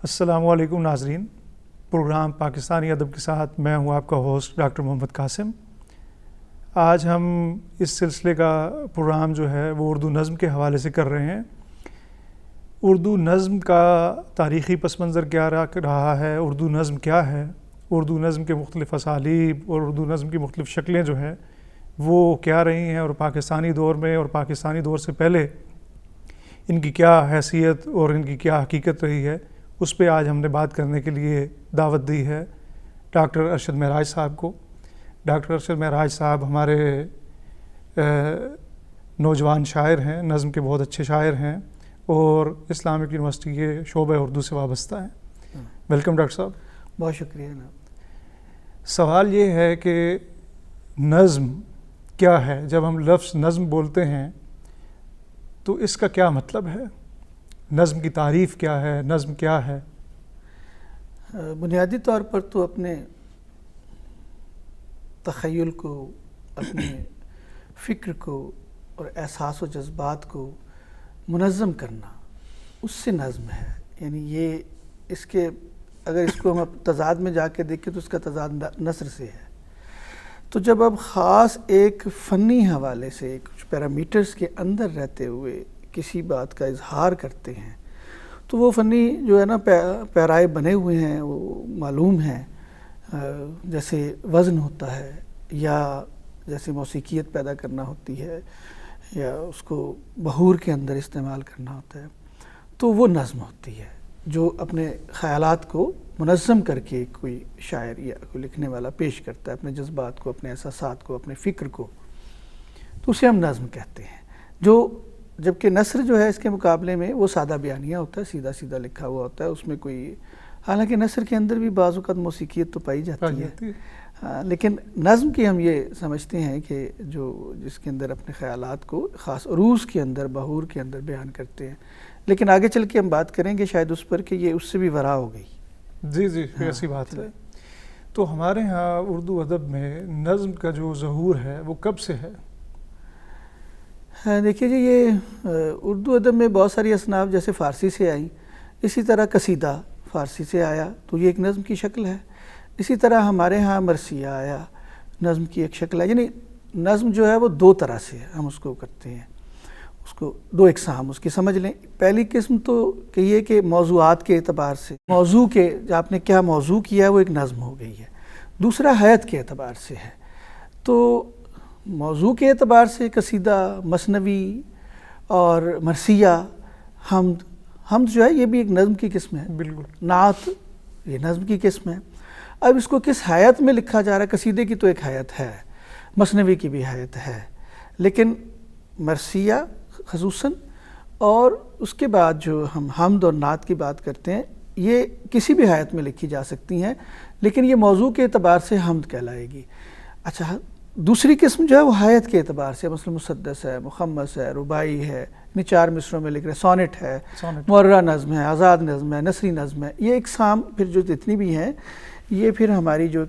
السلام علیکم ناظرین، پروگرام پاکستانی ادب کے ساتھ میں ہوں آپ کا ہوسٹ ڈاکٹر محمد قاسم۔ آج ہم اس سلسلے کا پروگرام جو ہے وہ اردو نظم کے حوالے سے کر رہے ہیں۔ اردو نظم کا تاریخی پس منظر کیا رہا ہے، اردو نظم کیا ہے، اردو نظم کے مختلف اسالیب اور اردو نظم کی مختلف شکلیں جو ہیں وہ کیا رہی ہیں، اور پاکستانی دور میں اور پاکستانی دور سے پہلے ان کی کیا حیثیت اور ان کی کیا حقیقت رہی ہے، اس پہ آج ہم نے بات کرنے کے لیے دعوت دی ہے ڈاکٹر ارشد معراج صاحب کو۔ ڈاکٹر ارشد معراج صاحب ہمارے نوجوان شاعر ہیں، نظم کے بہت اچھے شاعر ہیں اور اسلامک یونیورسٹی کے شعبہ اردو سے وابستہ ہیں۔ ویلکم ڈاکٹر صاحب۔ بہت شکریہ جناب۔ سوال یہ ہے کہ نظم کیا ہے؟ جب ہم لفظ نظم بولتے ہیں تو اس کا کیا مطلب ہے؟ نظم کی تعریف کیا ہے؟ نظم کیا ہے؟ بنیادی طور پر تو اپنے تخیل کو، اپنے فکر کو اور احساس و جذبات کو منظم کرنا، اس سے نظم ہے۔ یعنی یہ اگر اس کو ہم تضاد میں جا کے دیکھیں تو اس کا تضاد نثر سے ہے۔ تو جب اب خاص ایک فنی حوالے سے کچھ پیرامیٹرز کے اندر رہتے ہوئے کسی بات کا اظہار کرتے ہیں تو وہ فنی جو ہے نا پیرائے بنے ہوئے ہیں، وہ معلوم ہیں، جیسے وزن ہوتا ہے یا جیسے موسیقیت پیدا کرنا ہوتی ہے یا اس کو بہور کے اندر استعمال کرنا ہوتا ہے، تو وہ نظم ہوتی ہے جو اپنے خیالات کو منظم کر کے کوئی شاعر یا کوئی لکھنے والا پیش کرتا ہے، اپنے جذبات کو، اپنے احساسات کو، اپنے فکر کو، تو اسے ہم نظم کہتے ہیں۔ جبکہ نثر جو ہے اس کے مقابلے میں وہ سادہ بیانیہ ہوتا ہے، سیدھا سیدھا لکھا ہوا ہوتا ہے، اس میں کوئی، حالانکہ نثر کے اندر بھی بعض اوقات موسیقیت تو پائی جاتی ہے، لیکن نظم کی ہم یہ سمجھتے ہیں کہ جس کے اندر اپنے خیالات کو خاص عروض کے اندر، بہور کے اندر بیان کرتے ہیں۔ لیکن آگے چل کے ہم بات کریں گے شاید اس پر کہ یہ اس سے بھی ورا ہو گئی۔ جی ایسی بات ہے۔ تو ہمارے ہاں اردو ادب میں نظم کا جو ظہور ہے وہ کب سے ہے؟ دیکھیے جی، یہ اردو ادب میں بہت ساری اصناف جیسے فارسی سے آئیں، اسی طرح قصیدہ فارسی سے آیا تو یہ ایک نظم کی شکل ہے۔ اسی طرح ہمارے ہاں مرثیہ آیا، نظم کی ایک شکل ہے۔ یعنی نظم جو ہے وہ دو طرح سے ہم اس کو کرتے ہیں، اس کو دو اقسام اس کی سمجھ لیں۔ پہلی قسم تو یہ کہ موضوعات کے اعتبار سے، موضوع کے جو آپ نے کیا موضوع کیا ہے وہ ایک نظم ہو گئی ہے۔ دوسرا حیت کے اعتبار سے ہے۔ تو موضوع کے اعتبار سے قصیدہ، مثنوی اور مرثیہ، حمد جو ہے یہ بھی ایک نظم کی قسم ہے۔ بالکل۔ نعت یہ نظم کی قسم ہے۔ اب اس کو کس حیت میں لکھا جا رہا ہے؟ قصیدے کی تو ایک حیت ہے، مثنوی کی بھی حیت ہے، لیکن مرثیہ خصوصاً اور اس کے بعد جو ہم حمد اور نعت کی بات کرتے ہیں، یہ کسی بھی حیت میں لکھی جا سکتی ہیں، لیکن یہ موضوع کے اعتبار سے حمد کہلائے گی۔ اچھا، دوسری قسم جو ہے وہ حیت کے اعتبار سے، مثلا مسدس ہے، مخمس ہے، رباعی ہے، یعنی 4 مصروں میں لکھ رہے، سونٹ ہے، معرہ نظم ہے، آزاد نظم ہے، نثری نظم ہے۔ یہ اقسام پھر جو جتنی بھی ہیں یہ پھر ہماری جو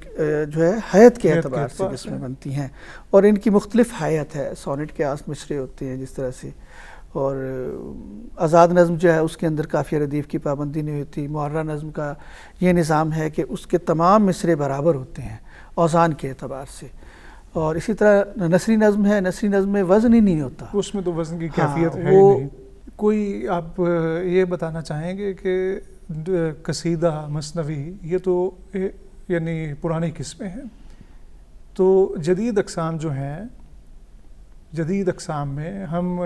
ہے حیت کے اعتبار سے قسمیں بنتی ہیں، اور ان کی مختلف حیت ہے۔ سونٹ کے 8 مصرے ہوتے ہیں جس طرح سے، اور آزاد نظم جو ہے اس کے اندر قافیہ ردیف کی پابندی نہیں ہوتی۔ معرہ نظم کا یہ نظام ہے کہ اس کے تمام مصرے برابر ہوتے ہیں اوزان کے اعتبار سے۔ اور اسی طرح نثری نظم ہے، نثری نظم میں وزن ہی نہیں ہوتا، اس میں تو وزن کی کیفیت ہے ہی نہیں۔ کوئی آپ یہ بتانا چاہیں گے کہ قصیدہ، مثنوی، یہ تو یعنی پرانی قسمیں ہیں، تو جدید اقسام جو ہیں، جدید اقسام میں ہم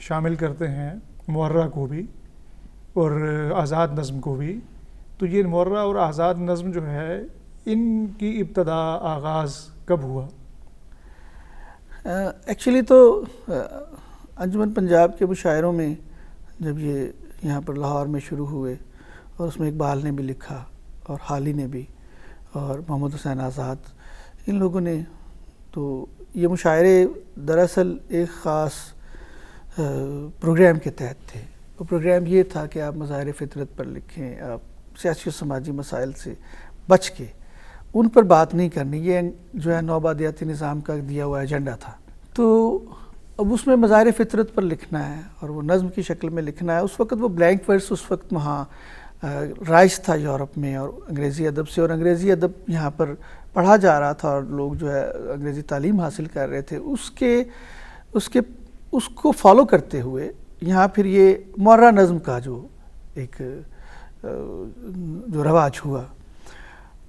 شامل کرتے ہیں معرہ کو بھی اور آزاد نظم کو بھی۔ تو یہ معرہ اور آزاد نظم جو ہے، ان کی ابتدا، آغاز کب ہوا؟ ایکچولی تو انجمن پنجاب کے مشاعروں میں جب یہ یہاں پر لاہور میں شروع ہوئے، اور اس میں اقبال نے بھی لکھا اور حالی نے بھی اور محمد حسین آزاد، ان لوگوں نے، تو یہ مشاعرے دراصل ایک خاص پروگرام کے تحت تھے۔ وہ پروگرام یہ تھا کہ آپ مظاہر فطرت پر لکھیں، آپ سیاسی و سماجی مسائل سے بچ کے ان پر بات نہیں کرنی، یہ جو ہے نوآبادیاتی نظام کا دیا ہوا ایجنڈا تھا۔ تو اب اس میں مظاہر فطرت پر لکھنا ہے اور وہ نظم کی شکل میں لکھنا ہے. اس وقت وہ بلینک ورس اس وقت وہاں رائج تھا یورپ میں اور انگریزی ادب سے, اور انگریزی ادب یہاں پر پڑھا جا رہا تھا اور لوگ جو ہے انگریزی تعلیم حاصل کر رہے تھے. اس کو فالو کرتے ہوئے یہاں پھر یہ معرہ نظم کا جو ایک جو رواج ہوا.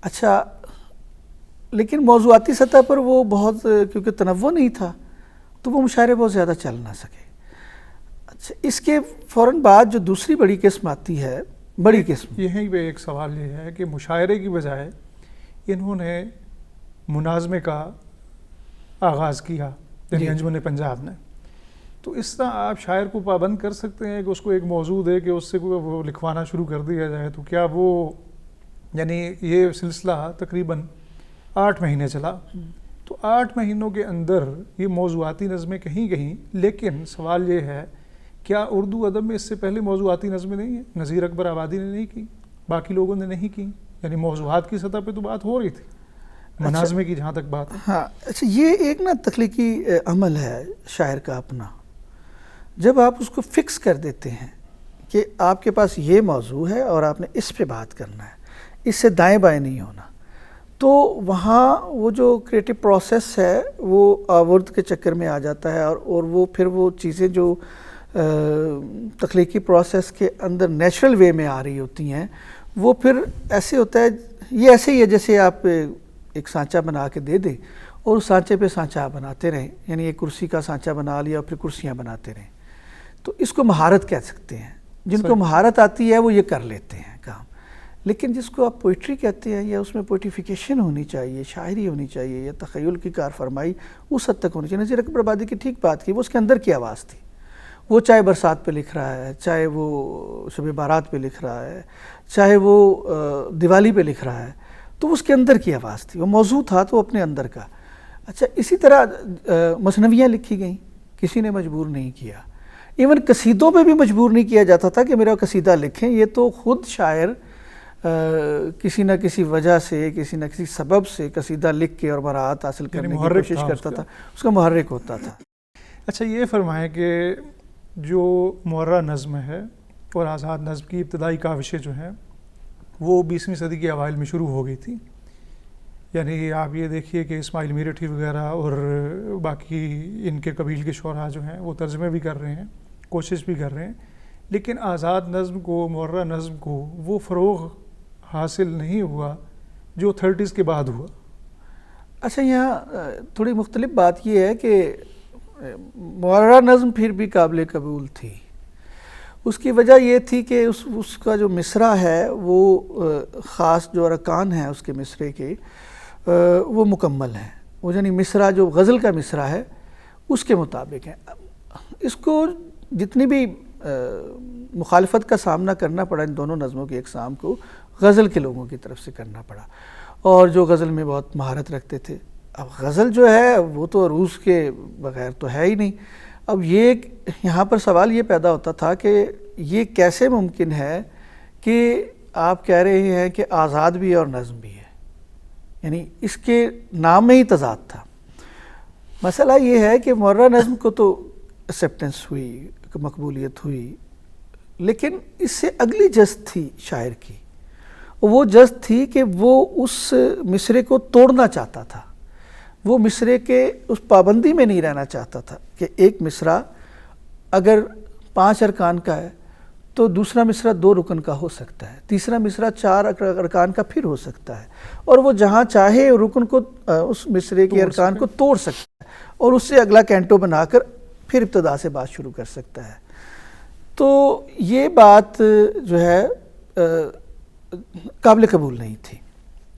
اچھا لیکن موضوعاتی سطح پر وہ بہت کیونکہ تنوع نہیں تھا تو وہ مشاعرے بہت زیادہ چل نہ سکے. اچھا اس کے فوراً بعد جو دوسری بڑی قسم آتی ہے, بڑی قسم یہیں پہ ایک سوال یہ ہے کہ مشاعرے کی بجائے انہوں نے مناظمے کا آغاز کیا, یعنی انجمن پنجاب نے. تو اس طرح آپ شاعر کو پابند کر سکتے ہیں کہ اس کو ایک موضوع دے کہ اس سے وہ لکھوانا شروع کر دیا جائے. تو کیا وہ یعنی یہ سلسلہ تقریباً 8 مہینے چلا, تو 8 مہینوں کے اندر یہ موضوعاتی نظمیں کہیں کہیں, لیکن سوال یہ ہے کیا اردو ادب میں اس سے پہلے موضوعاتی نظمیں نہیں ہیں؟ نذیر اکبر آبادی نے نہیں کی, باقی لوگوں نے نہیں کی, یعنی موضوعات کی سطح پہ تو بات ہو رہی تھی, مناظمے کی جہاں تک بات ہے. ہاں اچھا یہ ایک نا تخلیقی عمل ہے شاعر کا اپنا. جب آپ اس کو فکس کر دیتے ہیں کہ آپ کے پاس یہ موضوع ہے اور آپ نے اس پہ بات کرنا ہے, اس سے دائیں بائیں نہیں ہونا, تو وہاں وہ جو کریٹو پروسیس ہے وہ آورد کے چکر میں آ جاتا ہے, اور وہ پھر وہ چیزیں جو تخلیقی پروسیس کے اندر نیچرل وے میں آ رہی ہوتی ہیں وہ پھر ایسے ہوتا ہے, یہ ایسے ہی ہے جیسے آپ ایک سانچہ بنا کے دے دیں اور اس سانچے پہ سانچہ آپ بناتے رہیں, یعنی ایک کرسی کا سانچہ بنا لیا اور پھر کرسیاں بناتے رہیں. تو اس کو مہارت کہہ سکتے ہیں. جن کو مہارت آتی ہے وہ یہ کر لیتے ہیں کام, لیکن جس کو آپ پوئٹری کہتے ہیں یا اس میں پوئٹیفیکیشن ہونی چاہیے, شاعری ہونی چاہیے یا تخیل کی کار فرمائی اس حد تک ہونی چاہیے. نذیر اکبر آبادی کی ٹھیک بات کی, وہ اس کے اندر کی آواز تھی. وہ چاہے برسات پہ لکھ رہا ہے, چاہے وہ شب بارات پہ لکھ رہا ہے, چاہے وہ دیوالی پہ لکھ رہا ہے, تو اس کے اندر کی آواز تھی, وہ موضوع تھا تو اپنے اندر کا. اچھا اسی طرح مثنویاں لکھی گئیں, کسی نے مجبور نہیں کیا. ایون قصیدوں پہ بھی مجبور نہیں کیا جاتا تھا کہ میرا قصیدہ لکھیں, یہ تو خود شاعر کسی نہ کسی وجہ سے, کسی نہ کسی سبب سے قصیدہ لکھ کے اور مراعات حاصل کرنے کی کوشش کرتا تھا, اس کا محرک ہوتا تھا. اچھا یہ فرمائیں کہ جو معرہ نظم ہے اور آزاد نظم کی ابتدائی کاوشیں جو ہیں وہ 20ویں صدی کے اوائل میں شروع ہو گئی تھی. یعنی آپ یہ دیکھیے کہ اسماعیل میرٹھی وغیرہ اور باقی ان کے قبیل کے شعراء جو ہیں وہ ترجمے بھی کر رہے ہیں, کوشش بھی کر رہے ہیں, لیکن آزاد نظم کو, معرہ نظم کو وہ فروغ حاصل نہیں ہوا جو 30s کے بعد ہوا. اچھا یہاں تھوڑی مختلف بات یہ ہے کہ معرہ نظم پھر بھی قابل قبول تھی. اس کی وجہ یہ تھی کہ اس کا جو مصرع ہے وہ خاص جو ارکان ہیں اس کے مصرے کے وہ مکمل ہیں. وہ یعنی مصرع جو غزل کا مصرع ہے اس کے مطابق ہے. اس کو جتنی بھی مخالفت کا سامنا کرنا پڑا ان دونوں نظموں کی اقسام کو, غزل کے لوگوں کی طرف سے کرنا پڑا, اور جو غزل میں بہت مہارت رکھتے تھے. اب غزل جو ہے وہ تو عروض کے بغیر تو ہے ہی نہیں. اب یہ یہاں پر سوال یہ پیدا ہوتا تھا کہ یہ کیسے ممکن ہے کہ آپ کہہ رہے ہیں کہ آزاد بھی اور نظم بھی ہے, یعنی اس کے نام میں ہی تضاد تھا. مسئلہ یہ ہے کہ معرہ نظم کو تو ایکسیپٹنس ہوئی, مقبولیت ہوئی, لیکن اس سے اگلی جست تھی شاعر کی, وہ جست تھی کہ وہ اس مصرے کو توڑنا چاہتا تھا. وہ مصرے کے اس پابندی میں نہیں رہنا چاہتا تھا کہ ایک مصرع اگر 5 ارکان کا ہے تو دوسرا مصرع 2 رکن کا ہو سکتا ہے, تیسرا مصرع 4 ارکان کا پھر ہو سکتا ہے, اور وہ جہاں چاہے رکن کو اس مصرے کے ارکان کو توڑ سکتا ہے اور اس سے اگلا کینٹو بنا کر پھر ابتدا سے بات شروع کر سکتا ہے. تو یہ بات جو ہے قابل قبول نہیں تھی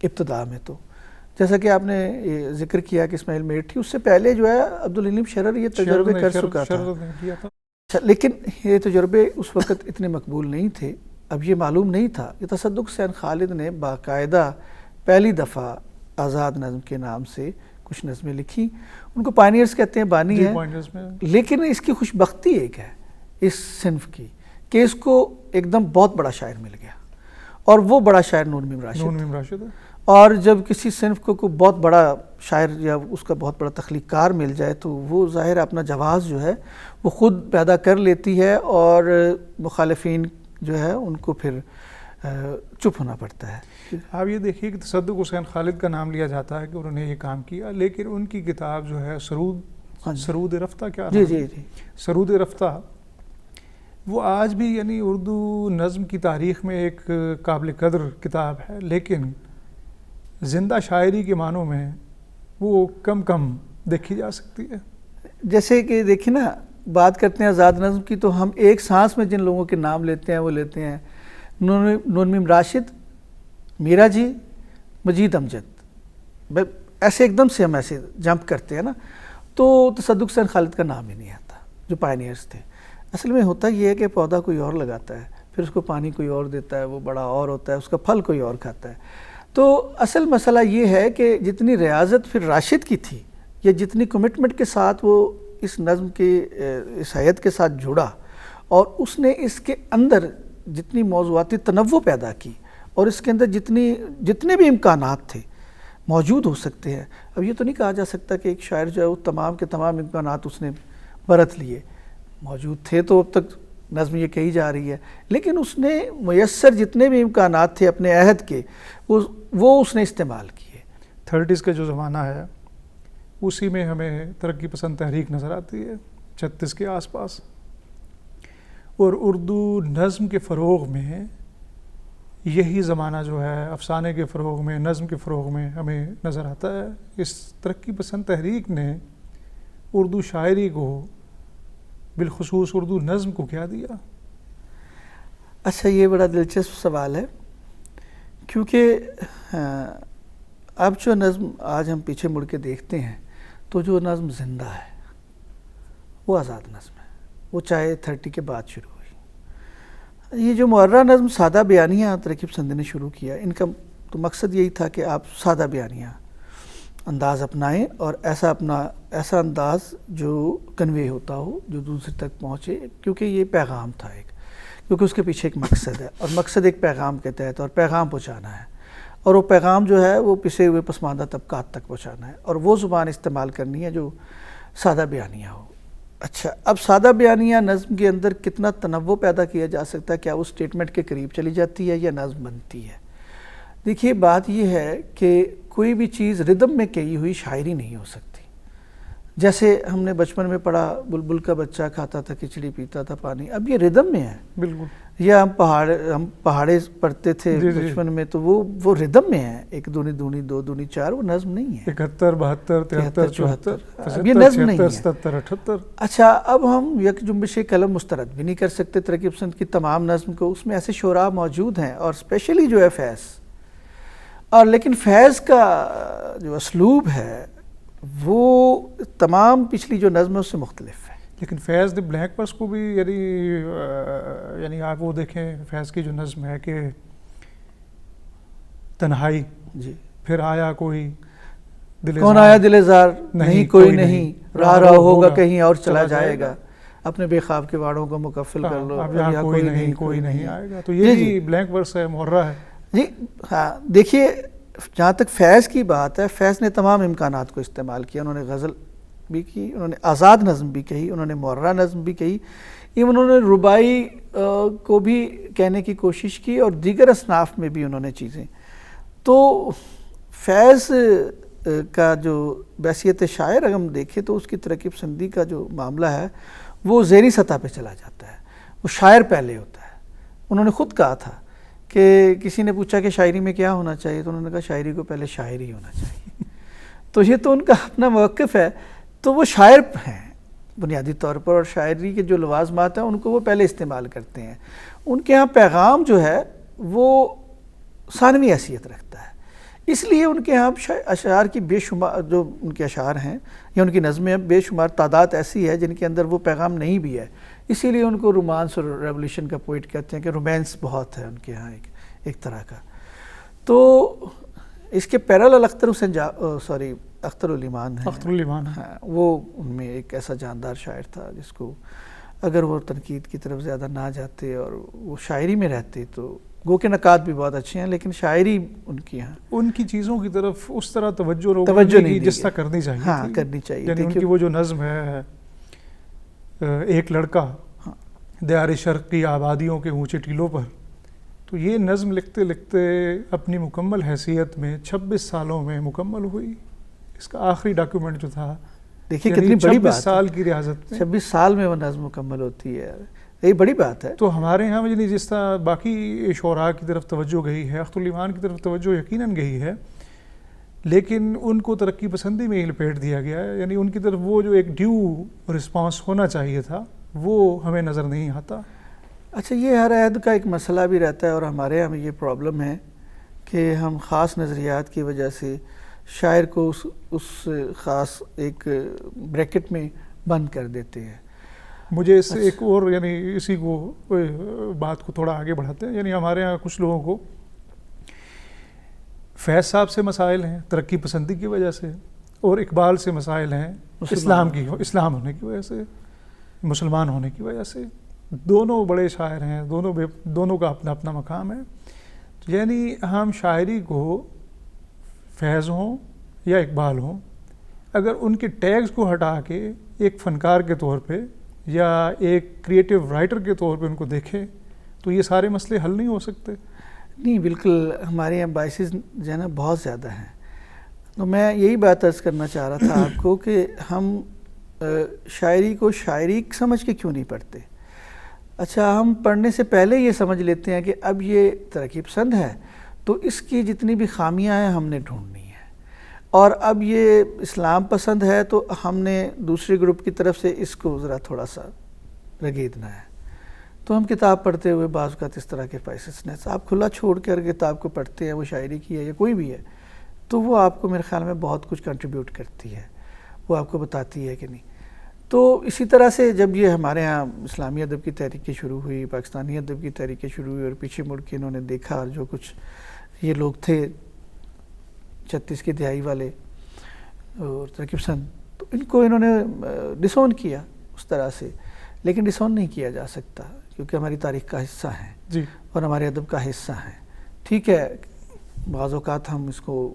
ابتدا میں. تو جیسا کہ آپ نے یہ ذکر کیا کہ اسماعیل میرٹھی, اس سے پہلے جو ہے عبدالعلیم شرر یہ تجربے کر چکا تھا, لیکن یہ تجربے اس وقت اتنے مقبول نہیں تھے. اب یہ معلوم نہیں تھا کہ تصدق حسین خالد نے باقاعدہ پہلی دفعہ آزاد نظم کے نام سے کچھ نظمیں لکھی. ان کو پائنیئرز کہتے ہیں, بانی ہیں, لیکن اس کی خوش بختی ایک ہے اس صنف کی کہ اس کو ایک دم بہت بڑا شاعر مل گیا, اور وہ بڑا شاعر نون میم راشد. اور جب کسی صنف کو کوئی بہت بڑا شاعر یا اس کا بہت بڑا تخلیق کار مل جائے تو وہ ظاہر اپنا جواز جو ہے وہ خود پیدا کر لیتی ہے، اور مخالفین جو ہے ان کو پھر چپ ہونا پڑتا ہے۔ آپ یہ دیکھیے کہ تصدق حسین خالد کا نام لیا جاتا ہے کہ انہوں نے یہ کام کیا، لیکن ان کی کتاب جو ہے سرود رفتہ کیا جی جی جی سرود رفتہ، وہ آج بھی یعنی اردو نظم کی تاریخ میں ایک قابل قدر کتاب ہے، لیکن زندہ شاعری کے معنوں میں وہ کم دیکھی جا سکتی ہے۔ جیسے کہ دیکھیں نا، بات کرتے ہیں آزاد نظم کی تو ہم ایک سانس میں جن لوگوں کے نام لیتے ہیں وہ لیتے ہیں نون میم راشد، میرا جی، مجید امجد، ایسے ایک دم سے ہم ایسے جمپ کرتے ہیں نا، تو تصدق حسین خالد کا نام ہی نہیں آتا جو پائنیئرز تھے۔ اصل میں ہوتا یہ ہے کہ پودا کوئی اور لگاتا ہے، پھر اس کو پانی کوئی اور دیتا ہے، وہ بڑا اور ہوتا ہے، اس کا پھل کوئی اور کھاتا ہے۔ تو اصل مسئلہ یہ ہے کہ جتنی ریاضت پھر راشد کی تھی، یا جتنی کمٹمنٹ کے ساتھ وہ اس نظم کے اس حیت کے ساتھ جڑا، اور اس نے اس کے اندر جتنی موضوعاتی تنوع پیدا کی، اور اس کے اندر جتنے بھی امکانات تھے موجود ہو سکتے ہیں۔ اب یہ تو نہیں کہا جا سکتا کہ ایک شاعر جو ہے وہ تمام کے تمام امکانات اس نے برت لیے، موجود تھے تو اب تک نظم یہ کہی جا رہی ہے، لیکن اس نے میسر جتنے بھی امکانات تھے اپنے عہد کے وہ اس نے استعمال کیے۔ 30s کا جو زمانہ ہے اسی میں ہمیں ترقی پسند تحریک نظر آتی ہے، 36 کے آس پاس، اور اردو نظم کے فروغ میں یہی زمانہ جو ہے افسانے کے فروغ میں، نظم کے فروغ میں ہمیں نظر آتا ہے۔ اس ترقی پسند تحریک نے اردو شاعری کو، بالخصوص اردو نظم کو کیا دیا؟ اچھا، یہ بڑا دلچسپ سوال ہے، کیونکہ اب جو نظم آج ہم پیچھے مڑ کے دیکھتے ہیں تو جو نظم زندہ ہے وہ آزاد نظم ہے، وہ چاہے 30 کے بعد شروع ہوئی۔ یہ جو معرہ نظم سادہ بیانیہ ترقی پسند نے شروع کیا، ان کا تو مقصد یہی تھا کہ آپ سادہ بیانیہ انداز اپنائیں، اور ایسا انداز جو کنوے ہوتا ہو، جو دوسرے تک پہنچے، کیونکہ یہ پیغام تھا ایک، کیونکہ اس کے پیچھے ایک مقصد ہے، اور مقصد ایک پیغام کے تحت، اور پیغام پہنچانا ہے، اور وہ پیغام جو ہے وہ پسے ہوئے پسماندہ طبقات تک پہنچانا ہے، اور وہ زبان استعمال کرنی ہے جو سادہ بیانیہ ہو۔ اچھا، اب سادہ بیانیہ نظم کے اندر کتنا تنوع پیدا کیا جا سکتا ہے؟ کیا وہ اسٹیٹمنٹ کے قریب چلی جاتی ہے یا نظم بنتی ہے؟ دیکھیے، بات یہ ہے کہ کوئی بھی چیز ردم میں کہی ہوئی شاعری نہیں ہو سکتی۔ جیسے ہم نے بچپن میں پڑھا، بلبل کا بچہ کھاتا تھا کھچڑی پیتا تھا پانی، اب یہ ردم میں ہے۔ بالکل۔ یا ہم پہاڑے پڑھتے تھے بچپن میں، تو وہ ردم میں ہے، 1 دونی دونی 2 دونی 4، وہ نظم نہیں ہے۔ 71 72 73 74 یہ نظم نہیں ہے۔ 77 78۔ اچھا، اب ہم یک جنبش قلم مسترد بھی نہیں کر سکتے ترقی پسند کی تمام نظم کو، اس میں ایسے شعراء موجود ہیں، اور اسپیشلی جو ہے فیض، اور لیکن فیض کا جو اسلوب ہے وہ تمام پچھلی جو نظم ہے اس سے مختلف ہے۔ لیکن فیض نے بلینک ورس کو بھی یعنی آپ وہ دیکھیں، فیض کی جو نظم ہے کہ تنہائی، جی، پھر آیا کوئی دل کون آیا دل زار، نہیں کوئی نہیں، راہ ہوگا کہیں اور چلا جائے گا، اپنے بے خواب کے واڑوں کو مکفل کر لو، اب یہاں کوئی نہیں آئے گا۔ تو یہی بلینک ورس ہے، معرہ ہے۔ جی ہاں، دیکھیے جہاں تک فیض کی بات ہے، فیض نے تمام امکانات کو استعمال کیا، انہوں نے غزل بھی کی، انہوں نے آزاد نظم بھی کہی، انہوں نے معرہ نظم بھی کہی، ایون انہوں نے ربائی کو بھی کہنے کی کوشش کی، اور دیگر اصناف میں بھی انہوں نے چیزیں۔ تو فیض کا جو بحیثیت شاعر اگر ہم دیکھیں تو اس کی ترقی پسندی کا جو معاملہ ہے وہ ذہنی سطح پہ چلا جاتا ہے، وہ شاعر پہلے ہوتا ہے۔ انہوں نے خود کہا تھا کہ کسی نے پوچھا کہ شاعری میں کیا ہونا چاہیے، تو انہوں نے کہا شاعری کو پہلے شاعر ہی ہونا چاہیے۔ تو یہ تو ان کا اپنا موقف ہے، تو وہ شاعر ہیں بنیادی طور پر، اور شاعری کے جو لوازمات ہیں ان کو وہ پہلے استعمال کرتے ہیں۔ ان کے ہاں پیغام جو ہے وہ ثانوی حیثیت رکھتا ہے، اس لیے ان کے ہاں اشعار کی بے شمار جو ان کے اشعار ہیں یا ان کی نظمیں بے شمار تعداد ایسی ہے جن کے اندر وہ پیغام نہیں بھی ہے، اسی لیے ان کو رومانس اور ریولیوشن کا پوئٹ کہتے ہیں کہ رومانس بہت ہے ان کے ہاں ایک طرح کا۔ تو اس کے پیرالل اختر الایمان ہیں، اختر الایمان، وہ ان میں ایک ایسا جاندار شاعر تھا جس کو اگر وہ تنقید کی طرف زیادہ نہ جاتے اور وہ شاعری میں رہتے تو گو کے نکات بھی بہت اچھے ہیں، لیکن شاعری ان کی ان کی چیزوں کی طرف اس طرح توجہ نہیں جس طرح کرنی چاہیے ہاں کرنی چاہیے. یعنی ان کی وہ جو نظم ہے ایک لڑکا دیار شرق کی آبادیوں کے اونچے ٹیلوں پر، تو یہ نظم لکھتے لکھتے اپنی مکمل حیثیت میں 26 سالوں میں مکمل ہوئی. اس کا آخری ڈاکیومنٹ جو تھا دیکھیے کتنی بڑی بات 26 سال کی ریاضت میں 26 سال میں وہ نظم مکمل ہوتی ہے، یہ بڑی بات ہے. تو ہمارے یہاں میں جس طرح باقی شعراء کی طرف توجہ گئی ہے، اختر الایمان کی طرف توجہ یقیناً گئی ہے، لیکن ان کو ترقی پسندی میں ہی لپیٹ دیا گیا ہے. یعنی ان کی طرف وہ جو ایک ڈیو رسپانس ہونا چاہیے تھا وہ ہمیں نظر نہیں آتا. اچھا، یہ ہر عہد کا ایک مسئلہ بھی رہتا ہے، اور ہمارے یہاں یہ پرابلم ہے کہ ہم خاص نظریات کی وجہ سے شاعر کو اس خاص ایک بریکٹ میں بند کر دیتے ہیں. مجھے اس سے ایک اور یعنی اسی کو بات کو تھوڑا آگے بڑھاتے ہیں. یعنی ہمارے ہاں کچھ لوگوں کو فیض صاحب سے مسائل ہیں ترقی پسندی کی وجہ سے، اور اقبال سے مسائل ہیں اسلام ہونے کی وجہ سے، مسلمان ہونے کی وجہ سے. دونوں بڑے شاعر ہیں، دونوں کا اپنا اپنا مقام ہے. یعنی ہم شاعری کو فیض ہوں یا اقبال ہوں، اگر ان کے ٹیگز کو ہٹا کے ایک فنکار کے طور پہ یا ایک کریٹیو رائٹر کے طور پہ ان کو دیکھیں تو یہ سارے مسئلے حل نہیں ہو سکتے. نہیں، بالکل ہمارے یہاں بائسز جو ہے نا بہت زیادہ ہیں. تو میں یہی بات عرض کرنا چاہ رہا تھا آپ کو کہ ہم شاعری کو شاعری سمجھ کے کیوں نہیں پڑھتے. اچھا، ہم پڑھنے سے پہلے یہ سمجھ لیتے ہیں کہ اب یہ ترقی پسند ہے تو اس کی جتنی بھی خامیاں ہیں ہم نے ڈھونڈنی ہے، اور اب یہ اسلام پسند ہے تو ہم نے دوسرے گروپ کی طرف سے اس کو ذرا تھوڑا سا رگیدنا ہے. تو ہم کتاب پڑھتے ہوئے بعض اوقات اس طرح کے پائسسنس آپ کھلا چھوڑ کر کتاب کو پڑھتے ہیں، وہ شاعری کی ہے یا کوئی بھی ہے، تو وہ آپ کو میرے خیال میں بہت کچھ کنٹریبیوٹ کرتی ہے، وہ آپ کو بتاتی ہے کہ نہیں. تو اسی طرح سے جب یہ ہمارے ہاں اسلامی ادب کی تحریکیں شروع ہوئی، پاکستانی ادب کی تحریکیں شروع ہوئی، اور پیچھے مڑ کے انہوں نے دیکھا اور جو کچھ یہ لوگ تھے 36 کی دہائی والے اور ترقی پسند، تو ان کو انہوں نے ڈسون کیا اس طرح سے. لیکن ڈسون نہیں کیا جا سکتا کیونکہ ہماری تاریخ کا حصہ ہیں جی، اور ہمارے ادب کا حصہ ہیں. ٹھیک ہے، بعض اوقات ہم اس کو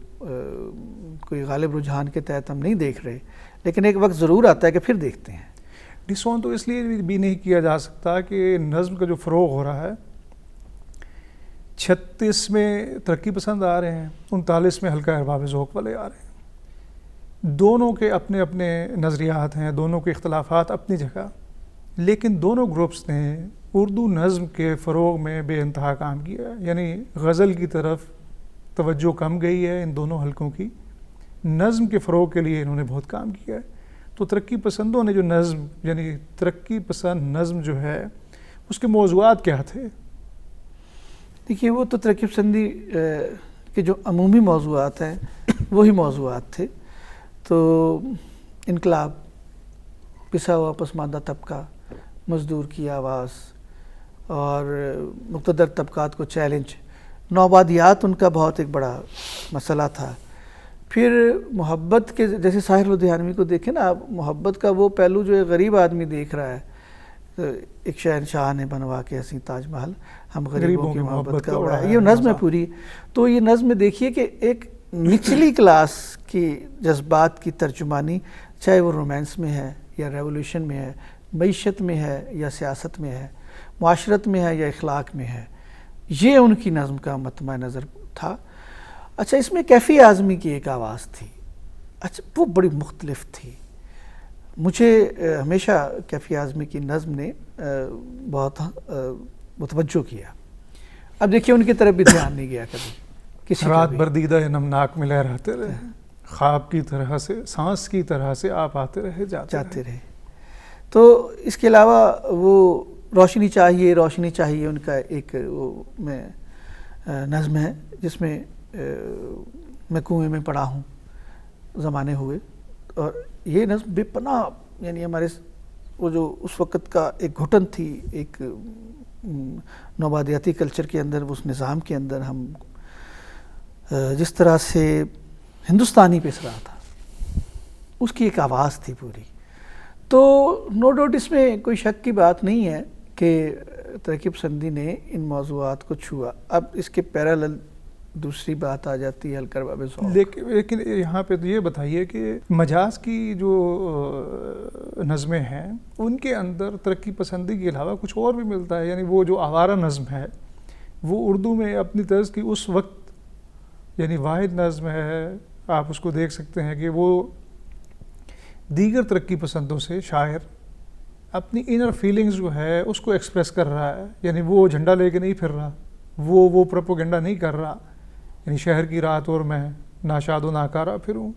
کوئی غالب رجحان کے تحت ہم نہیں دیکھ رہے، لیکن ایک وقت ضرور آتا ہے کہ پھر دیکھتے ہیں. ڈسون تو اس لیے بھی نہیں کیا جا سکتا کہ نظم کا جو فروغ ہو رہا ہے 36 میں ترقی پسند آ رہے ہیں، 39 میں حلقہ ارباب ذوق والے آ رہے ہیں. دونوں کے اپنے اپنے نظریات ہیں، دونوں کے اختلافات اپنی جگہ، لیکن دونوں گروپس نے اردو نظم کے فروغ میں بے انتہا کام کیا ہے. یعنی غزل کی طرف توجہ کم گئی ہے ان دونوں حلقوں کی، نظم کے فروغ کے لیے انہوں نے بہت کام کیا ہے. تو ترقی پسندوں نے جو نظم، یعنی ترقی پسند نظم جو ہے اس کے موضوعات کیا تھے؟ دیکھیے، وہ تو ترقی پسندی کے جو عمومی موضوعات ہیں وہی موضوعات تھے. تو انقلاب، پسا ہوا پسماندہ طبقہ، مزدور کی آواز، اور مقتدر طبقات کو چیلنج، نوآبادیات ان کا بہت ایک بڑا مسئلہ تھا. پھر محبت کے، جیسے ساحر لدھیانوی کو دیکھیں نا آپ، محبت کا وہ پہلو جو ایک غریب آدمی دیکھ رہا ہے، ایک شہنشاہ نے بنوا کے حسین تاج محل، ہم غریبوں کی محبت کا اڑا، یہ نظم ہے پوری. تو یہ نظم دیکھیے کہ ایک نچلی کلاس کی جذبات کی ترجمانی، چاہے وہ رومانس میں ہے یا ریولوشن میں ہے، معیشت میں ہے یا سیاست میں ہے، معاشرت میں ہے یا اخلاق میں ہے، یہ ان کی نظم کا مطمع نظر تھا. اچھا، اس میں کیفی اعظمی کی ایک آواز تھی، اچھا وہ بڑی مختلف تھی. مجھے ہمیشہ کیفی اعظمی کی نظم نے بہت متوجہ کیا. اب دیکھیے ان کی طرف بھی دھیان نہیں گیا کبھی کسی رات بھر دیدہ نمناک میں لہراتے رہے، خواب کی طرح سے، سانس کی طرح سے آپ آتے رہے جاتے رہے. تو اس کے علاوہ وہ روشنی چاہیے، روشنی چاہیے ان کا ایک وہ میں نظم ہے جس میں میں کنویں میں پڑا ہوں زمانے ہوئے. اور یہ نظم بے پناہ، یعنی ہمارے وہ جو اس وقت کا ایک گھٹن تھی، ایک نوآبادیاتی کلچر کے اندر، اس نظام کے اندر ہم جس طرح سے ہندوستانی پس رہا تھا، اس کی ایک آواز تھی پوری. تو نو ڈاؤٹ اس میں کوئی شک کی بات نہیں ہے کہ ترقی پسندی نے ان موضوعات کو چھوا. اب اس کے پیرالل دوسری بات آ جاتی ہے القرباب ذوق. لیکن یہاں پہ تو یہ بتائیے کہ مجاز کی جو نظمیں ہیں ان کے اندر ترقی پسندی کے علاوہ کچھ اور بھی ملتا ہے. یعنی وہ جو آوارہ نظم ہے وہ اردو میں اپنی طرز کی اس وقت یعنی واحد نظم ہے. آپ اس کو دیکھ سکتے ہیں کہ وہ دیگر ترقی پسندوں سے شاعر اپنی انر فیلنگز جو ہے اس کو ایکسپریس کر رہا ہے. یعنی وہ جھنڈا لے کے نہیں پھر رہا, وہ پروپیگنڈا نہیں کر رہا. یعنی شہر کی رات اور میں ناشاد و ناکارہ پھروں,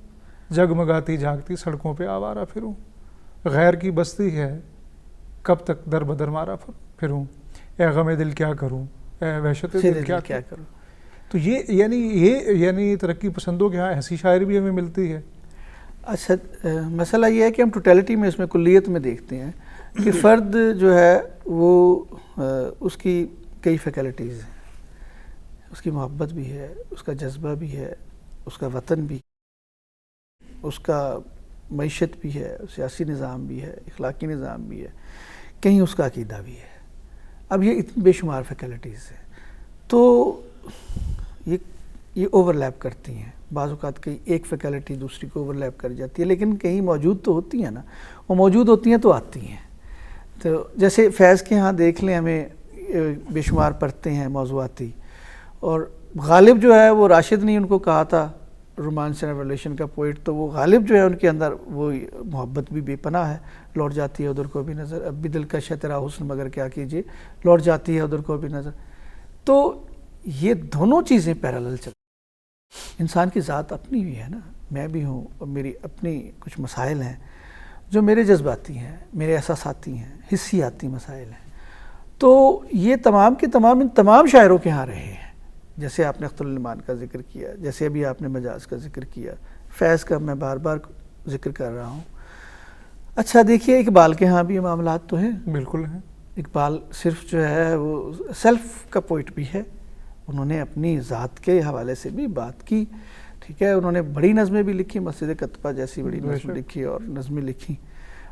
جگمگاتی جھاگتی سڑکوں پہ آوارہ پھروں, غیر کی بستی ہے کب تک در بدر مارا پھروں, اے غم دل کیا کروں, اے وحشت دل کیا کروں. تو یعنی ترقی پسندوں کے ہاں ایسی شاعری بھی ہمیں ملتی ہے. اچھا, مسئلہ یہ ہے کہ ہم ٹوٹیلٹی میں اس میں کلیت میں دیکھتے ہیں کہ فرد جو ہے وہ اس کی کئی فیکلٹیز ہیں. اس کی محبت بھی ہے, اس کا جذبہ بھی ہے, اس کا وطن بھی, اس کا معیشت بھی ہے, سیاسی نظام بھی ہے, اخلاقی نظام بھی ہے, کہیں اس کا عقیدہ بھی ہے. اب یہ اتنی بے شمار فیکلٹیز ہیں تو یہ اوور لیپ کرتی ہیں. بعض اوقات کئی ایک فیکلٹی دوسری کو اوور لیپ کر جاتی ہے, لیکن کہیں موجود تو ہوتی ہیں نا. وہ موجود ہوتی ہیں تو آتی ہیں. تو جیسے فیض کے ہاں دیکھ لیں, ہمیں بے شمار پڑھتے ہیں موضوعاتی, اور غالب جو ہے وہ راشد نے ان کو کہا تھا رومانس اینڈ ریولیوشن کا پوئٹ, تو وہ غالب جو ہے ان کے اندر وہ محبت بھی بے پناہ ہے. لوٹ جاتی ہے ادھر کو بھی نظر, اب بھی دلکش ہے تیرا حسن مگر کیا کیجیے, لوٹ جاتی ہے ادھر کو بھی نظر. تو یہ دونوں چیزیں پیرالل چلتی. انسان کی ذات اپنی بھی ہے نا, میں بھی ہوں, اور میری اپنی کچھ مسائل ہیں جو میرے جذباتی ہیں, میرے احساساتی ہیں, حسیاتی مسائل ہیں. تو یہ تمام کے تمام ان تمام شاعروں کے ہاں رہے ہیں. جیسے آپ نے اختر الایمان کا ذکر کیا, جیسے ابھی آپ نے مجاز کا ذکر کیا, فیض کا میں بار بار ذکر کر رہا ہوں. اچھا دیکھیے, اقبال کے ہاں بھی یہ معاملات تو ہیں. بالکل ہیں. اقبال صرف جو ہے وہ سیلف کا پوئٹ بھی ہے. انہوں نے اپنی ذات کے حوالے سے بھی بات کی, ٹھیک ہے. انہوں نے بڑی نظمیں بھی لکھی, مسجد کتبہ جیسی بڑی نظم لکھی اور نظمیں لکھی.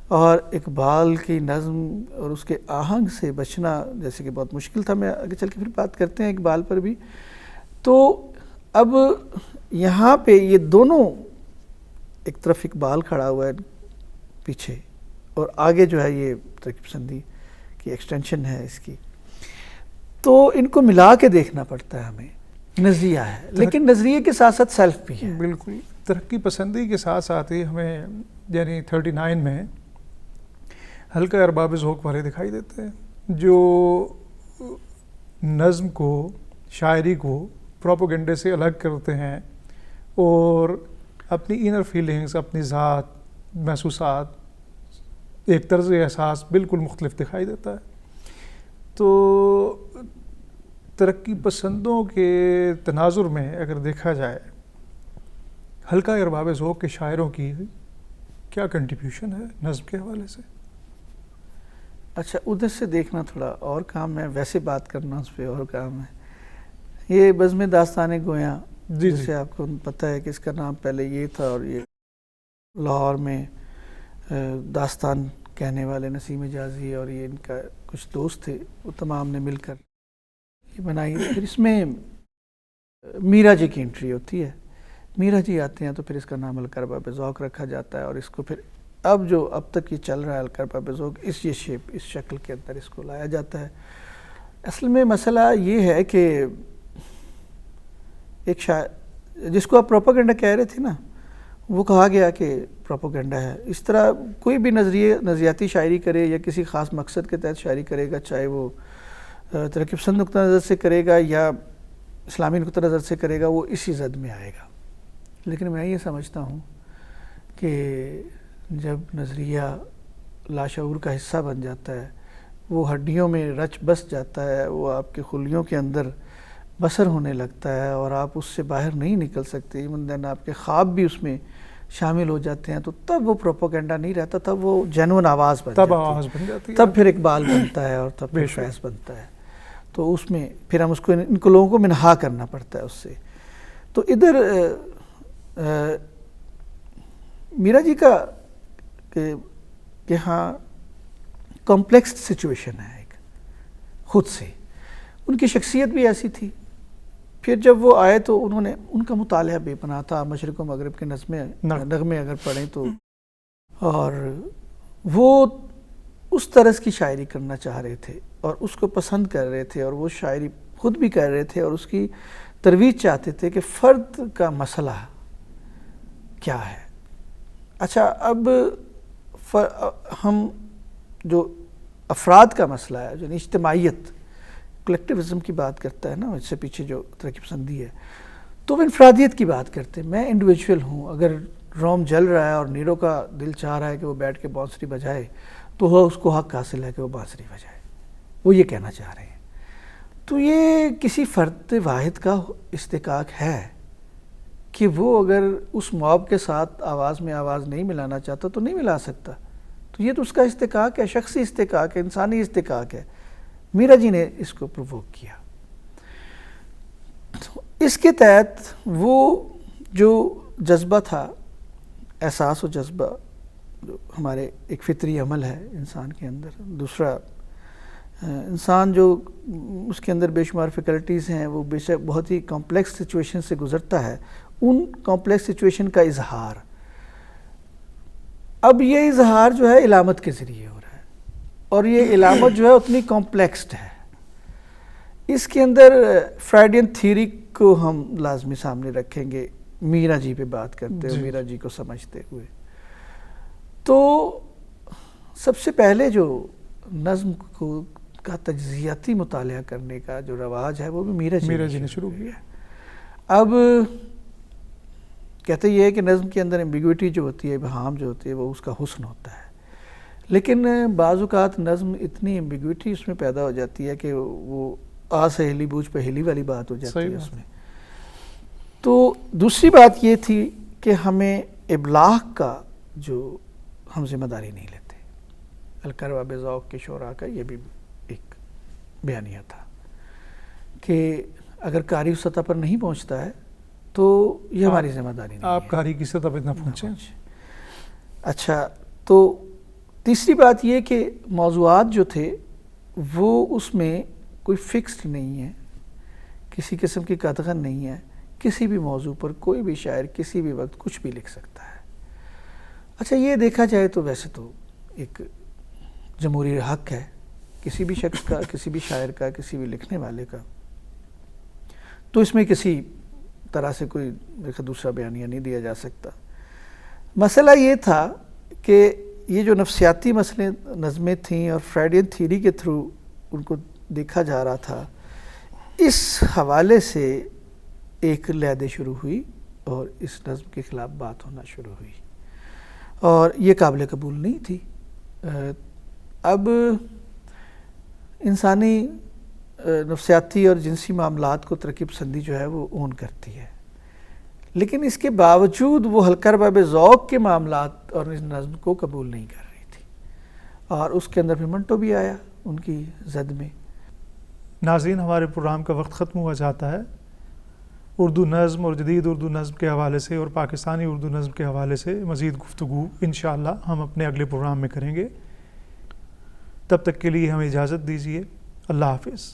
اور اقبال کی نظم اور اس کے آہنگ سے بچنا جیسے کہ بہت مشکل تھا. میں آگے چل کے پھر بات کرتے ہیں اقبال پر بھی. تو اب یہاں پہ یہ دونوں, ایک طرف اقبال کھڑا ہوا ہے پیچھے, اور آگے جو ہے یہ ترقی پسندی کی ایکسٹینشن ہے اس کی. تو ان کو ملا کے دیکھنا پڑتا ہے ہمیں. نظریہ ہے لیکن نظریے کے ساتھ ساتھ سیلف بھی ہے. بالکل. ترقی پسندی کے ساتھ ساتھ ہی ہمیں یعنی 39 میں ہلکا ارباب ذوق والے دکھائی دیتے ہیں جو نظم کو, شاعری کو پروپیگنڈے سے الگ کرتے ہیں اور اپنی انر فیلنگز, اپنی ذات, محسوسات, ایک طرز احساس بالکل مختلف دکھائی دیتا ہے. تو ترقی پسندوں کے تناظر میں اگر دیکھا جائے ہلکا ارباب ذوق کے شاعروں کی کیا کنٹریبیوشن ہے نظم کے حوالے سے؟ اچھا, ادھر سے دیکھنا تھوڑا اور کام ہے, ویسے بات کرنا اس پہ اور کام ہے. یہ بزم داستان گویاں, جسے آپ کو پتہ ہے کہ اس کا نام پہلے یہ تھا, اور یہ لاہور میں داستان کہنے والے نسیم حجازی اور یہ ان کا کچھ دوست تھے, وہ تمام نے مل کر یہ بنائی. پھر اس میں میرا جی کی انٹری ہوتی ہے. میرا جی آتے ہیں تو پھر اس کا نام ہلکا ارباب ذوق رکھا جاتا ہے, اور اس کو پھر اب تک یہ چل رہا ہے ہلکا ارباب ذوق, یہ شیپ, اس شکل کے اندر اس کو لایا جاتا ہے. اصل میں مسئلہ یہ ہے کہ ایک شاعر جس کو آپ پروپیگنڈا کہہ رہے تھے نا, وہ کہا گیا کہ پروپیگنڈا ہے. اس طرح کوئی بھی نظریاتی شاعری کرے یا کسی خاص مقصد کے تحت شاعری کرے گا, چاہے وہ ترقی پسند نقطہ نظر سے کرے گا یا اسلامی نقطہ نظر سے کرے گا, وہ اسی زد میں آئے گا. لیکن میں یہ سمجھتا ہوں کہ جب نظریہ لاشعور کا حصہ بن جاتا ہے, وہ ہڈیوں میں رچ بس جاتا ہے, وہ آپ کے خلیوں کے اندر بسر ہونے لگتا ہے اور آپ اس سے باہر نہیں نکل سکتے, ایون دین آپ کے خواب بھی اس میں شامل ہو جاتے ہیں, تو تب وہ پروپیگنڈا نہیں رہتا, تب وہ جینون آواز بن جاتی ہے, تب پھر اقبال بنتا ہے اور تب پھر فیض بنتا ہے. تو اس میں پھر ہم اس کو ان کو لوگوں کو منہا کرنا پڑتا ہے اس سے. تو ادھر میرا جی کا کہ کہ ہاں کمپلیکس سچویشن ہے ایک خود سے. ان کی شخصیت بھی ایسی تھی. پھر جب وہ آئے تو انہوں نے ان کا مطالعہ بے پناہ تھا. مشرق و مغرب کے نغمے اگر پڑھیں تو, اور وہ اس طرز کی شاعری کرنا چاہ رہے تھے اور اس کو پسند کر رہے تھے, اور وہ شاعری خود بھی کر رہے تھے, اور اس کی ترویج چاہتے تھے کہ فرد کا مسئلہ کیا ہے. اچھا, اب ہم جو افراد کا مسئلہ ہے, جو اجتماعیت, کلیکٹیوزم کی بات کرتا ہے نا, اس سے پیچھے جو ترقی پسندی ہے, تو وہ انفرادیت کی بات کرتے ہیں. میں انڈیویجول ہوں, اگر روم جل رہا ہے اور نیرو کا دل چاہ رہا ہے کہ وہ بیٹھ کے بانسری بجائے, تو وہ اس کو حق حاصل ہے کہ وہ بانسری بجائے. وہ یہ کہنا چاہ رہے ہیں. تو یہ کسی فرد واحد کا استحقاق ہے کہ وہ اگر اس موب کے ساتھ آواز میں آواز نہیں ملانا چاہتا تو نہیں ملا سکتا. تو یہ تو اس کا استحقاق ہے, شخصی استحقاق ہے, انسانی استحقاق ہے. میرا جی نے اس کو پرووک کیا. تو اس کے تحت وہ جو جذبہ تھا, احساس و جذبہ, جو ہمارے ایک فطری عمل ہے انسان کے اندر. دوسرا, انسان جو اس کے اندر بے شمار فیکلٹیز ہیں, وہ بے شک بہت ہی کمپلیکس سچویشن سے گزرتا ہے. ان کمپلیکس سچویشن کا اظہار, اب یہ اظہار جو ہے علامت کے ذریعے ہو رہا ہے, اور یہ علامت جو ہے اتنی کمپلیکسڈ ہے. اس کے اندر فرائیڈین تھیوری کو ہم لازمی سامنے رکھیں گے, میرا جی پہ بات کرتے ہوئے, میرا جی کو سمجھتے ہوئے. تو سب سے پہلے جو نظم کا تجزیاتی مطالعہ کرنے کا جو رواج ہے وہ بھی میرا جی نے شروع کیا. اب کہتے یہ ہے کہ نظم کے اندر ایمبیگوٹی جو ہوتی ہے, ابہام جو ہوتی ہے, وہ اس کا حسن ہوتا ہے. لیکن بعض اوقات نظم اتنی ایمبیگوٹی اس میں پیدا ہو جاتی ہے کہ وہ آ سہیلی بوجھ پہیلی والی بات ہو جاتی ہے اس میں. تو دوسری بات یہ تھی کہ ہمیں ابلاغ کا جو ہم ذمہ داری نہیں لیتے. الکروا بے ذوق کے شعراء کا یہ بھی ایک بیانیہ تھا کہ اگر قاری اس سطح پر نہیں پہنچتا ہے تو یہ ہماری ذمہ داری نہیں ہے. آپ قاری کی سطح پر نہ پہنچیں. اچھا, تو تیسری بات یہ کہ موضوعات جو تھے وہ اس میں کوئی فکسڈ نہیں ہے, کسی قسم کی قطعاً نہیں ہے. کسی بھی موضوع پر کوئی بھی شاعر کسی بھی وقت کچھ بھی لکھ سکتا ہے. اچھا, یہ دیکھا جائے تو ویسے تو ایک جمہوری حق ہے کسی بھی شخص کا, کسی بھی شاعر کا, کسی بھی لکھنے والے کا. تو اس میں کسی طرح سے کوئی دوسرا بیانیہ نہیں دیا جا سکتا. مسئلہ یہ تھا کہ یہ جو نفسیاتی مسئلے نظمیں تھیں اور فرائیڈین تھیوری کے تھرو ان کو دیکھا جا رہا تھا, اس حوالے سے ایک لہدے شروع ہوئی اور اس نظم کے خلاف بات ہونا شروع ہوئی, اور یہ قابل قبول نہیں تھی. اب انسانی نفسیاتی اور جنسی معاملات کو ترقی پسندی جو ہے وہ اون کرتی ہے, لیکن اس کے باوجود وہ ہلکر باب ذوق کے معاملات اور اس نظم کو قبول نہیں کر رہی تھی, اور اس کے اندر پھر منٹو بھی آیا ان کی زد میں. ناظرین, ہمارے پروگرام کا وقت ختم ہوا جاتا ہے. اردو نظم اور جدید اردو نظم کے حوالے سے اور پاکستانی اردو نظم کے حوالے سے مزید گفتگو انشاءاللہ ہم اپنے اگلے پروگرام میں کریں گے. تب تک کے لیے ہمیں اجازت دیجیے. اللہ حافظ.